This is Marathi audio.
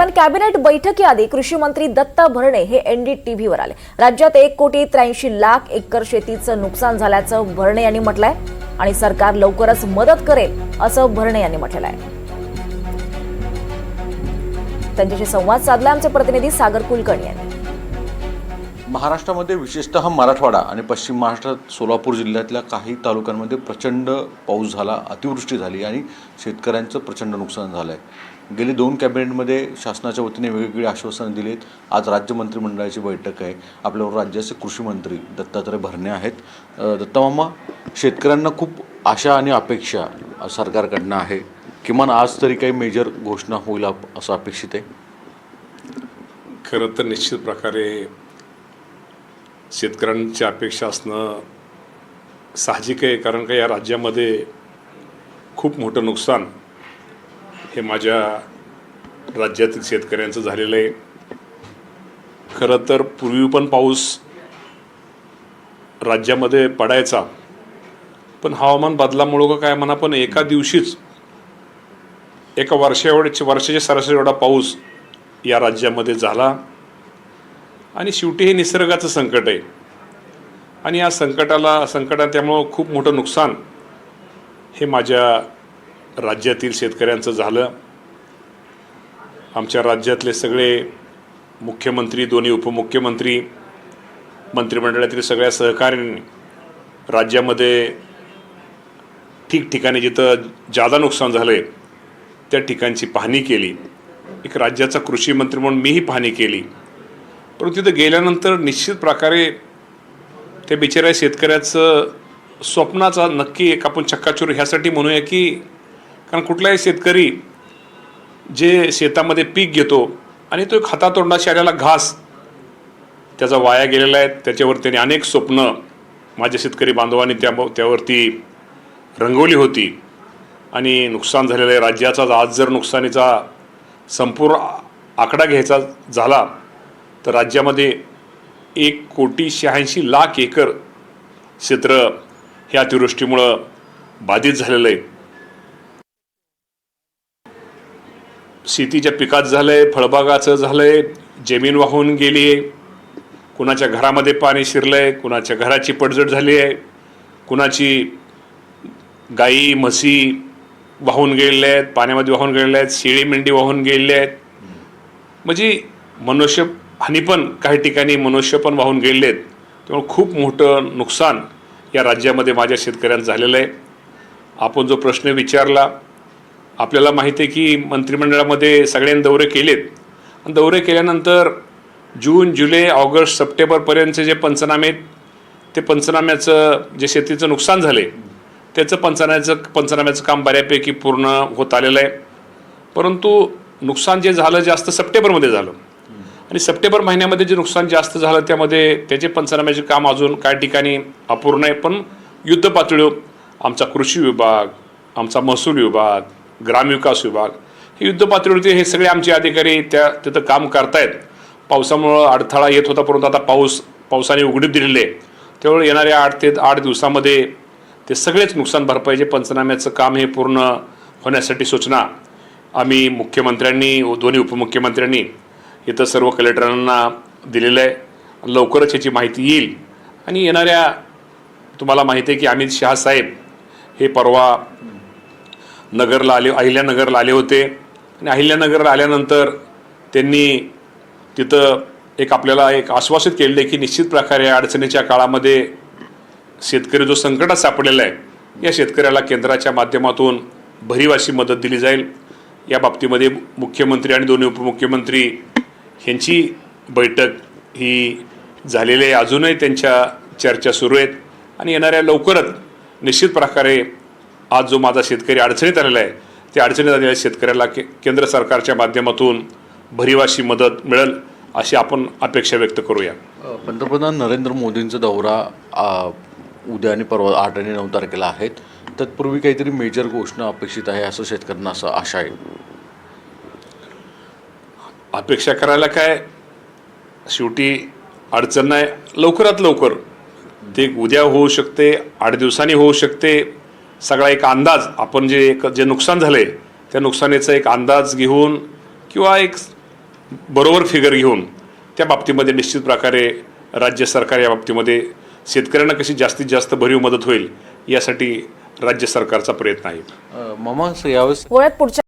पण कॅबिनेट बैठकीआधी कृषी मंत्री दत्ता भरणे हे NDTVवर आले। राज्यात 1,83,00,000 एकर शेतीचं नुकसान झाल्याचं भरणे यांनी म्हटलंय आणि सरकार लवकरच मदत करेल असं भरणे यांनी म्हटलं आहे। त्यांच्याशी संवाद साधला आमचे प्रतिनिधी सागर कुलकर्णी यांनी। महाराष्ट्रामध्ये विशेषतः मराठवाडा आणि पश्चिम महाराष्ट्रात सोलापूर जिल्ह्यातल्या काही तालुक्यांमध्ये प्रचंड पाऊस झाला, अतिवृष्टी झाली आणि शेतकऱ्यांचं प्रचंड नुकसान झालं आहे। गेली 2 कॅबिनेटमध्ये शासनाच्या वतीने वेगवेगळी आश्वासनं दिलीत। आज राज्य मंत्रिमंडळाची बैठक आहे। आपल्यावर राज्याचे कृषी मंत्री दत्तात्रय भरणे आहेत। दत्ता मामा, शेतकऱ्यांना खूप आशा आणि अपेक्षा सरकारकडनं आहे, किमान आज तरी काही मेजर घोषणा होईल असं अपेक्षित आहे। खरं तर निश्चित प्रकारे शेतकऱ्यांची अपेक्षा असणं साहजिक आहे, कारण का या राज्यामध्ये खूप मोठं नुकसान हे माझ्या राज्यातील शेतकऱ्यांचं झालेलं आहे। खरं तर पूर्वी पण पाऊस राज्यामध्ये पडायचा, पण हवामान बदलामुळं काय म्हणा, पण एका दिवशीच एका वर्षाच्या सरासरी एवढा पाऊस या राज्यामध्ये झाला। आणि शेवटी हे निसर्गाचं संकट आहे आणि या संकटात त्यामुळं खूप मोठं नुकसान हे माझ्या राज्यातील शेतकऱ्यांचं झालं। आमच्या राज्यातले सगळे मुख्यमंत्री, दोन्ही उपमुख्यमंत्री, मंत्रिमंडळातील सगळ्या सहकाऱ्यांनी राज्यामध्ये ठिकठिकाणी जिथं जादा नुकसान झालं आहे त्या ठिकाणची पाहणी केली। एक राज्याचा कृषी मंत्री म्हणून मीही पाहणी केली, परंतु तिथं गेल्यानंतर निश्चित प्रकारे त्या बिचाऱ्या शेतकऱ्याचं स्वप्नाचा नक्की एक आपण चक्काचूर ह्यासाठी म्हणूया की, कारण कुठलाही शेतकरी जे शेतामध्ये पीक घेतो आणि तो एक हातातोंडाशी आलेला घास त्याचा वाया गेलेला आहे, त्याच्यावर त्याने अनेक स्वप्न माझ्या शेतकरी बांधवांनी त्यावरती रंगवली होती आणि नुकसान झालेलं आहे राज्याचा। आज जर नुकसानीचा संपूर्ण आकडा घ्यायचा झाला तर राज्यामध्ये 1,86,00,000 एकर क्षेत्र हे अतिवृष्टीमुळं बाधित झालेलं आहे। शेतीच्या पिकात झालंय, फळबागाचं झालंय, जमीन वाहून गेली आहे, कुणाच्या घरामध्ये पाणी शिरलंय, कुणाच्या घराची पडझड झाली आहे, कुणाची गाई म्हशी वाहून गेलेल्या आहेत, पाण्यामध्ये वाहून गेलेल्या आहेत, शेळी मेंढी वाहून गेलेल्या आहेत। म्हणजे मनुष्य हानी पण काही ठिकाणी मनुष्य पण वाहून गेले आहेत। त्यामुळे खूप मोठं नुकसान या राज्यामध्ये माझ्या शेतकऱ्यांचं झालेलं आहे। आपण जो प्रश्न विचारला, आपल्याला माहिती आहे की मंत्रिमंडळामध्ये सगळ्यांनी दौरे केलेत आणि दौरे केल्यानंतर जून, जुलै, ऑगस्ट, सप्टेंबरपर्यंतचे जे पंचनामे, ते पंचनाम्याचं जे शेतीचं नुकसान झाले त्याचं पंचनाम्याचं काम बऱ्यापैकी पूर्ण होत आलेलं आहे। परंतु नुकसान जे झालं जास्त सप्टेंबरमध्ये झालं आणि सप्टेंबर महिन्यामध्ये जे नुकसान जास्त झालं त्यामध्ये त्याचे पंचनाम्याचे काम अजून काही ठिकाणी अपूर्ण आहे। पण युद्ध पातळीवर आमचा कृषी विभाग, आमचा महसूल विभाग, ग्रामविकास विभाग हे युद्ध पातळीवरती हे सगळे आमचे अधिकारी तिथं काम करतायत। पावसामुळं अडथळा येत होता, परंतु आता पावसाने उघडीप दिलेले आहे, त्यामुळे येणाऱ्या 8 ते 8 दिवसामध्ये ते सगळेच नुकसान भरपाईचे पंचनाम्याचं काम हे पूर्ण होण्यासाठी सूचना आम्ही मुख्यमंत्र्यांनी, दोन्ही उपमुख्यमंत्र्यांनी इथं सर्व कलेक्टरांना दिलेलं आहे। लवकरच याची माहिती येईल आणि येणाऱ्या, तुम्हाला माहिती आहे की अमित शहा साहेब हे परवा नगरला आले, अहिल्यानगरला आले होते आणि अहिल्यानगरला आल्यानंतर त्यांनी तिथं आपल्याला एक आश्वासित केलेलं आहे की निश्चित प्रकारे अडचणीच्या काळामध्ये शेतकरी जो संकटात सापडलेला आहे या शेतकऱ्याला केंद्राच्या माध्यमातून भरीव अशी मदत दिली जाईल। या बाबतीमध्ये मुख्यमंत्री आणि दोन्ही उपमुख्यमंत्री यांची बैठक ही झालेली आहे, अजूनही त्यांच्या चर्चा सुरू आहेत आणि येणाऱ्या लवकरच निश्चित प्रकारे आज जो माझा शेतकरी अडचणीत आलेला आहे त्या अडचणीत आलेल्या शेतकऱ्याला केंद्र सरकारच्या माध्यमातून भरीव अशी मदत मिळेल अशी आपण अपेक्षा व्यक्त करूया। पंतप्रधान नरेंद्र मोदींचा दौरा उद्या आणि परवा 8 आणि 9 तारखेला आहेत, तत्पूर्वी काहीतरी मेजर घोषणा अपेक्षित आहे असं शेतकऱ्यांना असं आशा आहे। अपेक्षा करायला काय, शेवटी अडचण नाही, लवकरात लवकर ते उद्या होऊ शकते, 8 दिवसांनी होऊ शकते। सगळा एक अंदाज आपण जे नुकसान झाले त्या नुकसानीचा एक अंदाज घेऊन किंवा एक बरोबर फिगर घेऊन त्या बाबतीमध्ये निश्चित प्रकारे राज्य सरकार या बाबतीमध्ये शेतकऱ्यांना कशी जास्तीत जास्त भरीव मदत होईल यासाठी राज्य सरकारचा प्रयत्न आहे. मामा यावेळेस गोळ्यात पुढच्या